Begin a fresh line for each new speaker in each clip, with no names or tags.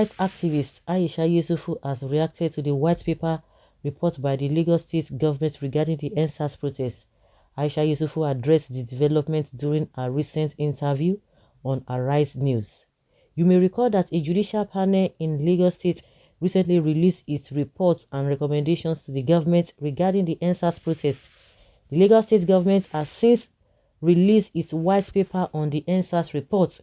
rights activist Aisha Yesufu has reacted to the white paper report by the Lagos state government regarding the NSAS protest. Aisha Yesufu addressed the development during a recent interview on Arise News. You may recall that a judicial panel in Lagos State recently released its reports and recommendations to the government regarding the NSAS protest. The Lagos State government has since released its white paper on the NSAS report.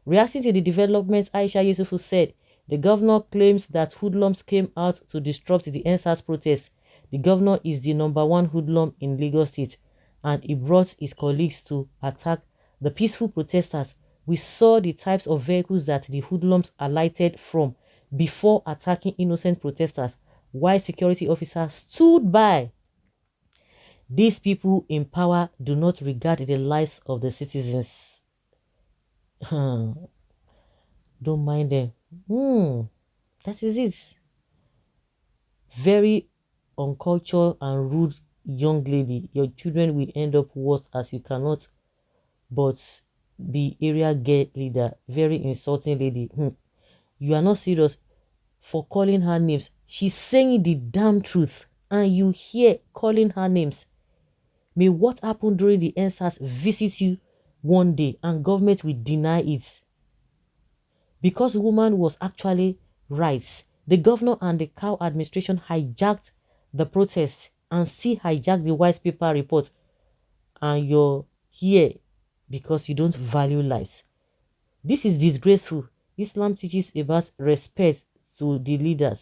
Reacting to the development, Aisha Yesufu said, the governor claims that hoodlums came out to disrupt the NSAS protest. The governor is the #1 hoodlum in Lagos State, and he brought his colleagues to attack the peaceful protesters. We saw the types of vehicles that the hoodlums alighted from before attacking innocent protesters, while security officers stood by. These people in power do not regard the lives of the citizens. Don't mind them. That is it. Very uncultured and rude young lady. Your children will end up worse as you cannot but be area girl leader. Very insulting lady. You are not serious for calling her names. She's saying the damn truth and you hear calling her names. May what happened during the NSAS visit you one day and government will deny it. Because woman was actually right. The governor and the cow administration hijacked the protest and still hijacked the white paper report. And you're here because you don't value lives. This is disgraceful. Islam teaches about respect to the leaders,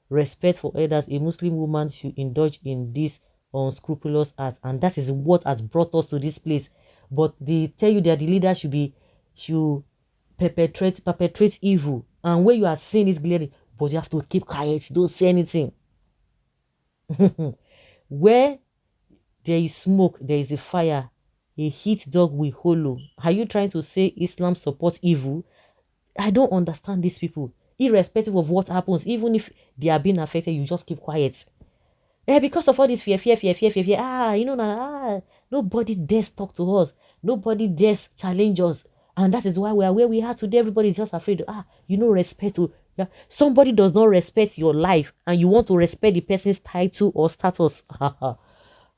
respect for elders. A Muslim woman should indulge in this unscrupulous act, and that is what has brought us to this place. But they tell you that the leader should perpetrate evil, and when you are seeing it clearly, but you have to keep quiet, don't say anything. Where there is smoke, there is a fire. A heat dog will hollow. Are you trying to say Islam supports evil? I don't understand these people. Irrespective of what happens, even if they are being affected, you just keep quiet. Because of all this fear. Nobody dares talk to us. Nobody dares challenge us. And that is why we are where we are today. Everybody is just afraid. Respect. Yeah. Somebody does not respect your life and you want to respect the person's title or status.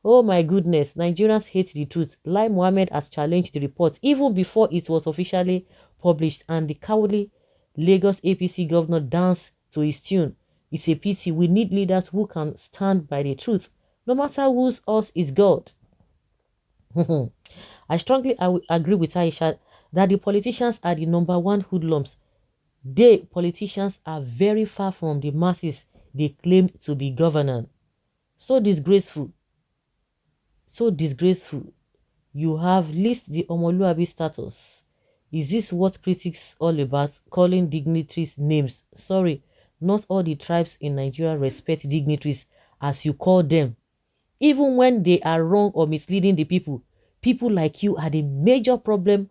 Oh my goodness, Nigerians hate the truth. Lai Mohammed has challenged the report even before it was officially published, and the cowardly Lagos APC governor danced to his tune. It's a pity. We need leaders who can stand by the truth, no matter whose us is God. I strongly agree with Aisha that the politicians are the #1 hoodlums. They, politicians, are very far from the masses they claim to be governing. So disgraceful. So disgraceful. You have leased the Omoluabi status. Is this what critics all about? Calling dignitaries names? Sorry, not all the tribes in Nigeria respect dignitaries as you call them. Even when they are wrong or misleading the people, people like you are the major problem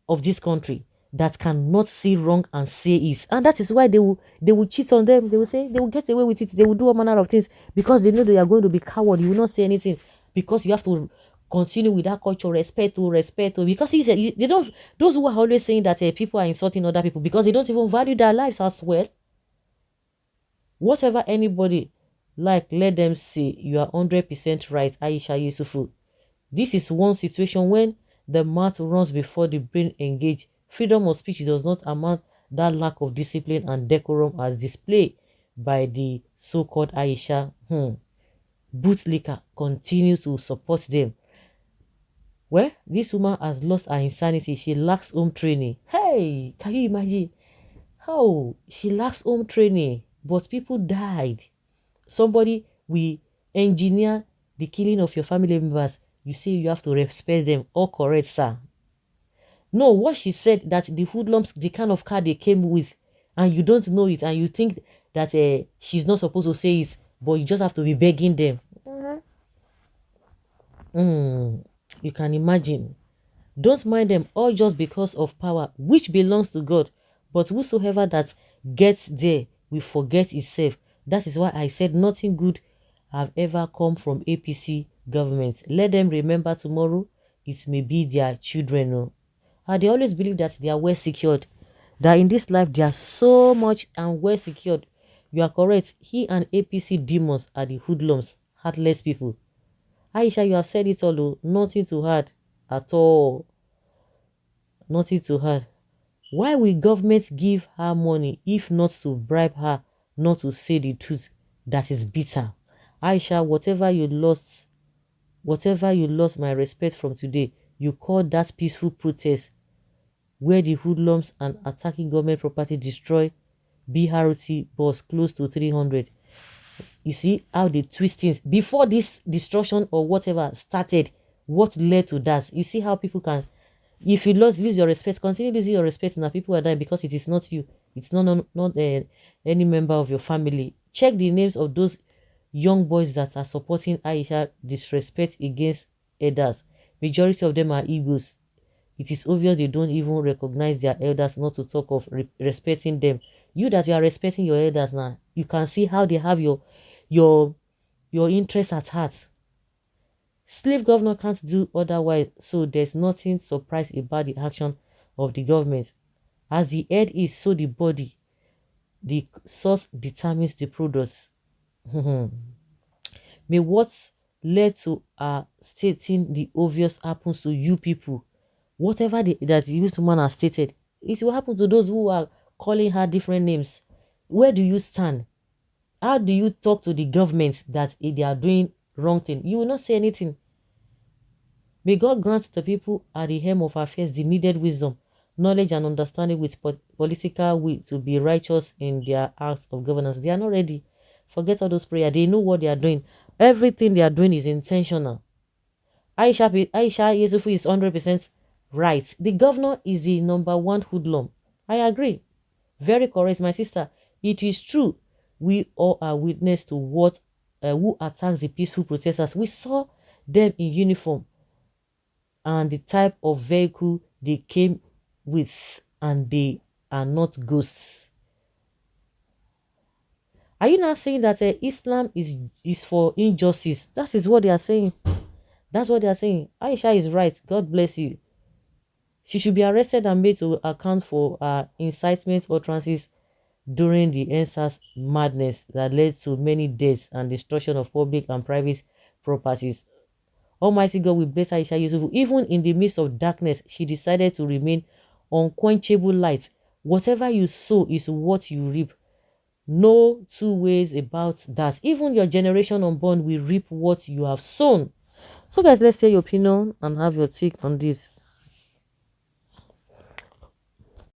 of this country that cannot see wrong and say it. And that is why they will cheat on them. They will say they will get away with it. They will do all manner of things because they know they are going to be coward. You will not say anything because you have to continue with that culture, respect because they don't, those who are always saying that people are insulting other people because they don't even value their lives as well. Whatever anybody like, let them say. You are 100% right, Aisha Yesufu. This is one situation when the mouth runs before the brain engage. Freedom of speech does not amount that lack of discipline and decorum as displayed by the so-called Aisha. Bootlicker continue to support them. Well, this woman has lost her insanity. She lacks home training. Hey, can you imagine? How she lacks home training, but people died. Somebody will engineer the killing of your family members. You say you have to respect them. All correct, sir. No, what she said, that the hoodlums, the kind of car they came with, and you don't know it, and you think that she's not supposed to say it, but you just have to be begging them. You can imagine. Don't mind them all just because of power, which belongs to God. But whosoever that gets there will forget itself. That is why I said nothing good have ever come from APC government. Let them remember tomorrow it may be their children. They always believe that they are well secured. that in this life they are so much and well secured. You are correct. He and APC demons are the hoodlums, heartless people. Aisha, you have said it all. Oh, nothing to add at all. Nothing to add. Why will government give her money if not to bribe her not to say the truth that is bitter? Aisha, whatever you lost my respect from today, you call that peaceful protest where the hoodlums and attacking government property destroy BRT bus close to 300. You see how they twist things before this destruction or whatever started. What led to that? You see how people can, if you lose your respect, continue losing your respect. Now people are dying because it is not you. It's not any member of your family. Check the names of those young boys that are supporting Aisha disrespect against elders. Majority of them are Igbos. It is obvious they don't even recognize their elders, not to talk of respecting them. You that you are respecting your elders now, you can see how they have your your interest at heart. Slave governor can't do otherwise, so there's nothing surprise about the action of the government. As the head is, so the body. The source determines the product. May what led to stating the obvious happens to you people. Whatever that this woman has stated, it will happen to those who are calling her different names. Where do you stand? How do you talk to the government that they are doing wrong thing? You will not say anything. May God grant the people at the helm of affairs the needed wisdom, knowledge, and understanding with political will to be righteous in their acts of governance. They are not ready. Forget all those prayers. They know what they are doing. Everything they are doing is intentional. Aisha Yesufu is 100% right. The governor is the number one hoodlum. I agree. Very correct, my sister. It is true. We all are witness to what who attacks the peaceful protesters. We saw them in uniform and the type of vehicle they came with, and they are not ghosts. Are you not saying that Islam is for injustice? That is what they are saying. That's what they are saying. Aisha is right. God bless you. She should be arrested and made to account for incitement utterances during the NSAS madness that led to many deaths and destruction of public and private properties. Almighty God will bless Aisha Yesufu. Even in the midst of darkness, she decided to remain unquenchable light. Whatever you sow is what you reap. No two ways about that. Even your generation unborn will reap what you have sown. So guys, let's hear your opinion and have your take on this.